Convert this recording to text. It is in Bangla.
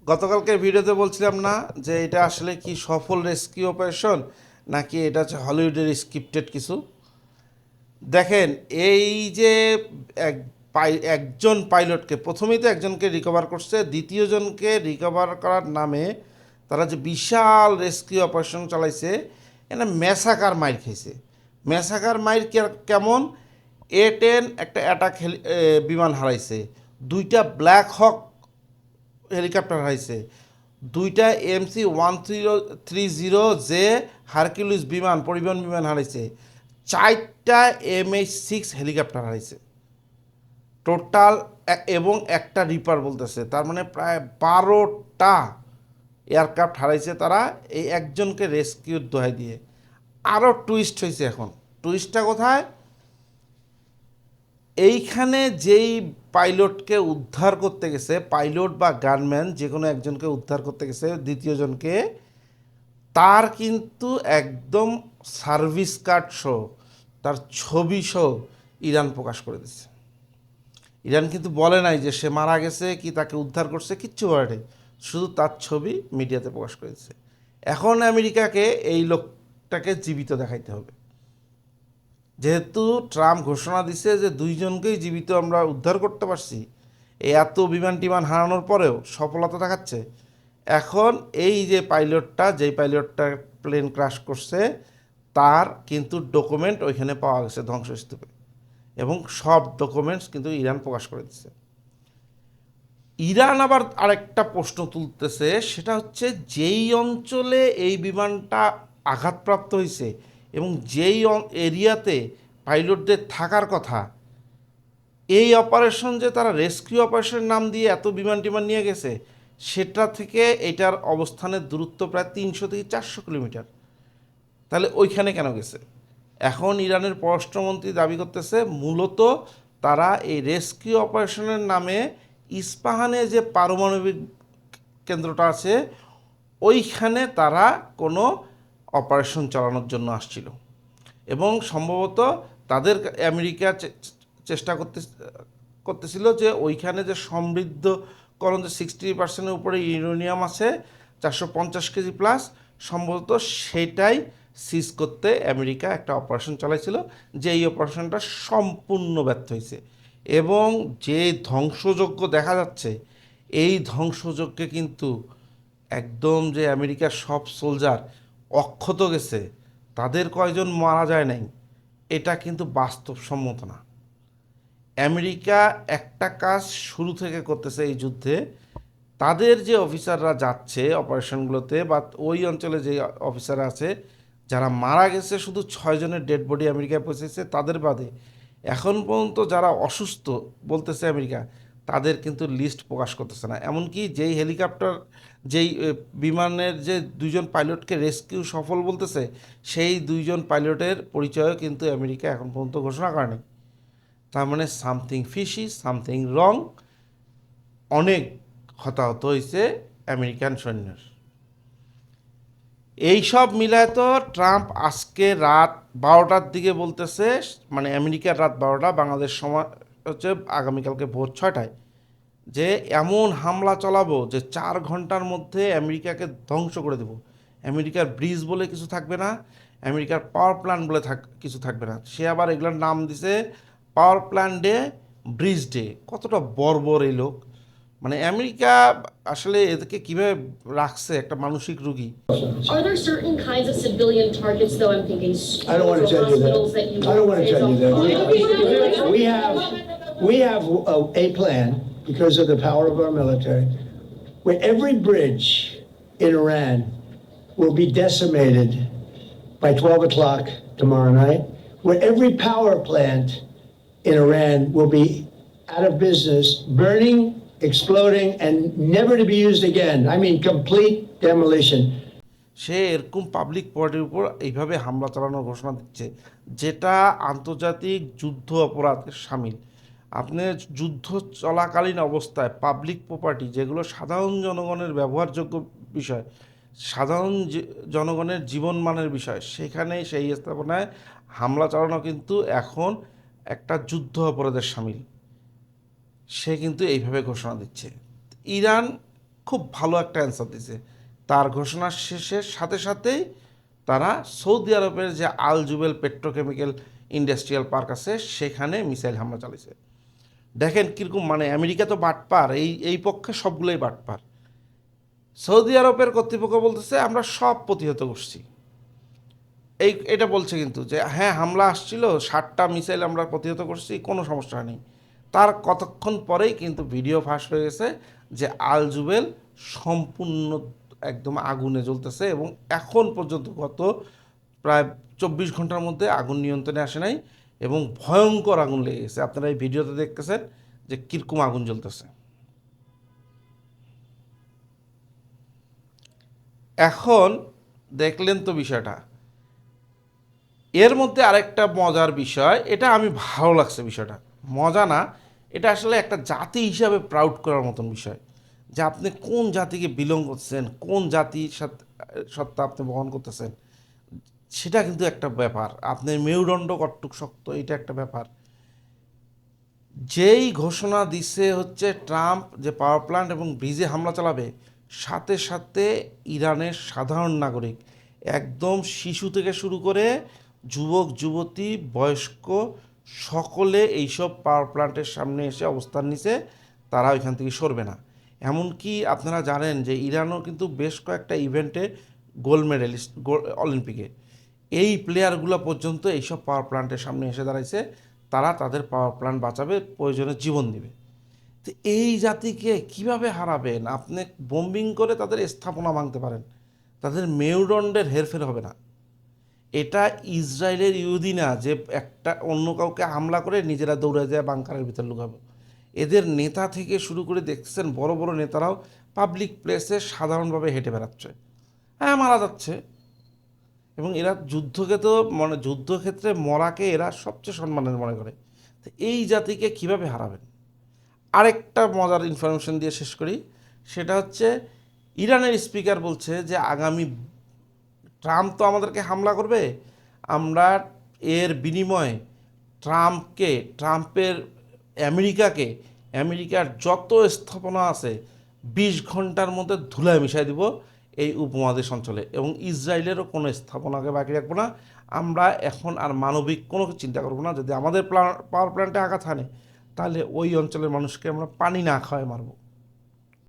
গতকালকের ভিডিওতে বলছিলাম না যে এটা আসলে কি সফল রেস্কিউ অপারেশন নাকি এটা হচ্ছে হলিউডের স্ক্রিপ্টেড কিছু। দেখেন, এই যে এক একজন পাইলটকে প্রথমেই তো একজনকে রিকভার করছে, দ্বিতীয় জনকে রিকভার করার নামে তারা যে বিশাল রেস্কিউ অপারেশন চালাইছে, এটা ম্যাসাকার মাইর খাইছে। ম্যাসাকার মাইর কেমন? A-10 একটা অ্যাটাক বিমান হারাইছে, দুইটা ব্ল্যাক হক হেলিকপ্টার হারাইছে, দুইটা MC-130J হারকিউলিস বিমান পরিবহন বিমান হারাইছে, চারটা MH-6 হেলিকপ্টার হারাইছে টোটাল, এবং একটা রিপার বলতেছে, তার মানে প্রায় 12টা এয়ারক্রাফট হারাইছে তারা এই একজনকে রেস্কিউর দোহাই দিয়ে। আরও টুইস্ট হয়েছে। এখন টুইস্টটা কোথায়? এইখানে যেই পাইলটকে উদ্ধার করতে গেছে, পাইলট বা গানম্যান যে কোনো একজনকে উদ্ধার করতে গেছে দ্বিতীয় জনকে, তার কিন্তু একদম সার্ভিস কার্ড সহ তার ছবি সহ ইরান প্রকাশ করে দিচ্ছে। ইরান কিন্তু বলে নাই যে সে মারা গেছে কি তাকে উদ্ধার করছে, কিচ্ছু বলে নাই, শুধু তার ছবি মিডিয়াতে প্রকাশ করে দিচ্ছে। এখন আমেরিকাকে এই লোকটাকে জীবিত দেখাইতে হবে, যেহেতু ট্রাম্প ঘোষণা দিছে যে দুইজনকেই জীবিত আমরা উদ্ধার করতে পারছি, এই এত বিমান টিমান হারানোর পরেও সফলতা দেখাচ্ছে। এখন এই যে পাইলটটা, যেই পাইলটটা প্লেন ক্র্যাশ করছে, তার কিন্তু ডকুমেন্ট ওইখানে পাওয়া গেছে ধ্বংসস্তূপে, এবং সব ডকুমেন্টস কিন্তু ইরান প্রকাশ করে দিচ্ছে। ইরান আবার আরেকটা প্রশ্ন তুলতেছে, সেটা হচ্ছে যেই অঞ্চলে এই বিমানটা আঘাতপ্রাপ্ত হয়েছে এবং যেই এরিয়াতে পাইলটদের থাকার কথা, এই অপারেশন যে তারা রেস্কিউ অপারেশনের নাম দিয়ে এত বিমান টিমান নিয়ে গেছে, সেটা থেকে এটার অবস্থানের দূরত্ব প্রায় 300 থেকে 400 কিলোমিটার। তাহলে ওইখানে কেন গেছে? এখন ইরানের পররাষ্ট্রমন্ত্রী দাবি করতেছে মূলত তারা এই রেস্কিউ অপারেশনের নামে ইস্পাহানে যে পারমাণবিক কেন্দ্রটা আছে ওইখানে তারা কোনো অপারেশন চালানোর জন্য আসছিল, এবং সম্ভবত তাদের আমেরিকা চেষ্টা করতেছিল যে ওইখানে যে সমৃদ্ধকরণ যে 60% উপরে ইউরেনিয়াম আছে, 450 কেজি প্লাস, সম্ভবত সেটাই সিজ করতে আমেরিকা একটা অপারেশন চালাইছিল, যে এই অপারেশনটা সম্পূর্ণ ব্যর্থ হয়েছে। এবং যে ধ্বংসযজ্ঞ দেখা যাচ্ছে, এই ধ্বংসযজ্ঞে কিন্তু একদম যে আমেরিকার সব সোলজার অক্ষত গেছে, তাদের কয়জন মারা যায় নাই, এটা কিন্তু বাস্তবসম্মত না। আমেরিকা একটা কাজ শুরু থেকে করতেছে এই যুদ্ধে, তাদের যে অফিসাররা যাচ্ছে অপারেশনগুলোতে বা ওই অঞ্চলে যে অফিসাররা আছে যারা মারা গেছে, শুধু 6 জনের ডেড বডি আমেরিকায় পৌঁছেছে, তাদের বাদে এখন পর্যন্ত যারা অসুস্থ বলতেছে আমেরিকা, তাদের কিন্তু লিস্ট প্রকাশ করতেছে না। এমনকি যেই হেলিকপ্টার, যেই বিমানের যে 2জন পাইলটকে রেস্কিউ সফল বলতেছে, সেই 2জন পাইলটের পরিচয়ও কিন্তু আমেরিকা এখন পর্যন্ত ঘোষণা করেনি। তার মানে সামথিং ফিশি, সামথিং রং। অনেক হতাহত হয়েছে আমেরিকান সৈন্যের। এই সব মিলায় তো ট্রাম্প আজকে রাত 12টার দিকে বলতেছে, মানে আমেরিকার রাত 12টা, বাংলাদেশ সময় হচ্ছে আগামীকালকে ভোর 6টায়, যে এমন হামলা চালাবো যে 4 ঘন্টার মধ্যে আমেরিকাকে ধ্বংস করে দেব। আমেরিকার ব্রিজ বলে কিছু থাকবে না, আমেরিকার পাওয়ার প্ল্যান্ট বলে কিছু থাকবে না। সে আবার এগুলোর নাম দিছে power plant day, bridge day. কতটা বর্বর এই লোক! মানে আমেরিকা আসলে এদেরকে কীভাবে রাখছে একটা মানসিক রুগী। Are there certain kinds of civilian targets, though? I'm thinking I don't want to schools or tell you that. hospitals that you I don't want to tell you that. We have a plan because of the power of our military, where every bridge in Iran will be decimated by 12 o'clock tomorrow night, where every power plant in Iran will be out of business, burning, exploding, and never to be used again. I mean, complete demolition. সে এরকম পাবলিক প্রপার্টির উপর এইভাবে হামলা চালানোর ঘোষণা দিচ্ছে, যেটা আন্তর্জাতিক যুদ্ধ অপরাধের শামিল। আপনি যুদ্ধ চলাকালীন অবস্থায় পাবলিক প্রপার্টি, যেগুলো সাধারণ জনগণের ব্যবহারযোগ্য বিষয়, সাধারণ জনগণের জীবনমানের বিষয়, সেখানে সেই স্থাপনায় হামলা চালানো কিন্তু এখন একটা যুদ্ধ অপরাধের শামিল। সে কিন্তু এইভাবে ঘোষণা দিচ্ছে। ইরান খুব ভালো একটা অ্যান্সার দিছে। তার ঘোষণার শেষের সাথে সাথেই তারা সৌদি আরবের যে আল জুবেল পেট্রোকেমিক্যাল ইন্ডাস্ট্রিয়াল পার্ক আছে সেখানে মিসাইল হামলা চালিয়েছে। দেখেন কীরকম, মানে আমেরিকা তো বাটপার, এই পক্ষে সবগুলোই বাটপার। সৌদি আরবের কর্তৃপক্ষ বলতেছে আমরা সব প্রতিহত করছি, এটা বলছে কিন্তু যে হ্যাঁ হামলা আসছিল, 60টা মিসাইল আমরা প্রতিহত করছি, কোনো সমস্যা নেই। তার কতক্ষণ পরেই কিন্তু ভিডিও ফাঁস হয়ে গেছে যে আল জুবেল সম্পূর্ণ একদম আগুনে জ্বলতেছে, এবং এখন পর্যন্ত গত প্রায় 24 ঘন্টার মধ্যে আগুন নিয়ন্ত্রণে আসে নাই, এবং ভয়ঙ্কর আগুন লেগে গেছে। আপনারা এই ভিডিওতে দেখতেছেন যে কীরকম আগুন জ্বলতেছে। এখন দেখলেন তো বিষয়টা। এর মধ্যে আরেকটা মজার বিষয়, এটা আমি ভালো লাগছে বিষয়টা, মজা না, এটা আসলে একটা জাতি হিসাবে প্রাউড করার মতন বিষয়, যে আপনি কোন জাতিকে বিলং করছেন, কোন জাতির সাথে সত্তা আপনি বহন করতেছেন, সেটা কিন্তু একটা ব্যাপার। আপনার মেরুদণ্ড কতটুক শক্ত, এটা একটা ব্যাপার। যেই ঘোষণা দিছে হচ্ছে ট্রাম্প যে পাওয়ার প্ল্যান্ট এবং ব্রিজে হামলা চালাবে, সাথে সাথে ইরানের সাধারণ নাগরিক, একদম শিশু থেকে শুরু করে যুবক যুবতী বয়স্ক সকলে এইসব পাওয়ার প্ল্যান্টের সামনে এসে অবস্থান নিছে, তারা ওইখান থেকে সরবে না। এমনকি আপনারা জানেন যে ইরানও কিন্তু বেশ কয়েকটা ইভেন্টে গোল্ড মেডেলিস্ট, অলিম্পিকে, এই প্লেয়ারগুলো পর্যন্ত এইসব পাওয়ার প্ল্যান্টের সামনে এসে দাঁড়াইছে, তারা তাদের পাওয়ার প্ল্যান্ট বাঁচাবে, প্রয়োজনে জীবন দিবে। তো এই জাতিকে কিভাবে হারাবেন? আপনি বোম্বিং করে তাদের স্থাপনা ভাঙতে পারেন, তাদের মেরুদণ্ডের হেরফের হবে না। এটা ইসরায়েলের ইহুদি না যে একটা অন্য কাউকে হামলা করে নিজেরা দৌড়ে যায় বাংকারের ভিতর লুকাবে। এদের নেতা থেকে শুরু করে দেখছেন বড় বড় নেতারাও পাবলিক প্লেসে সাধারণভাবে হেঁটে বেড়াচ্ছে, হ্যাঁ মারা যাচ্ছে। এবং এরা যুদ্ধকে তো মানে যুদ্ধক্ষেত্রে মরাকে এরা সবচেয়ে সম্মানের মনে করে। তো এই জাতিকে কিভাবে হারাবেন? আরেকটা মজার ইনফরমেশন দিয়ে শেষ করি, সেটা হচ্ছে ইরানের স্পিকার বলছে যে আগামী ট্রাম্প তো আমাদেরকে হামলা করবে, আমরা এর বিনিময়ে ট্রাম্পের আমেরিকার যত স্থাপনা আছে 20 ঘন্টার মধ্যে ধুলায় মিশাই দিব এই উপমহাদেশ অঞ্চলে, এবং ইসরায়েলেরও কোনো স্থাপনাকে বাকি রাখবো না। আমরা এখন আর মানবিক কোনো চিন্তা করবো না, যদি আমাদের পাওয়ার প্ল্যান্টে আঘাত হানে তাহলে ওই অঞ্চলের মানুষকে আমরা পানি না খাওয়ায় মারবো।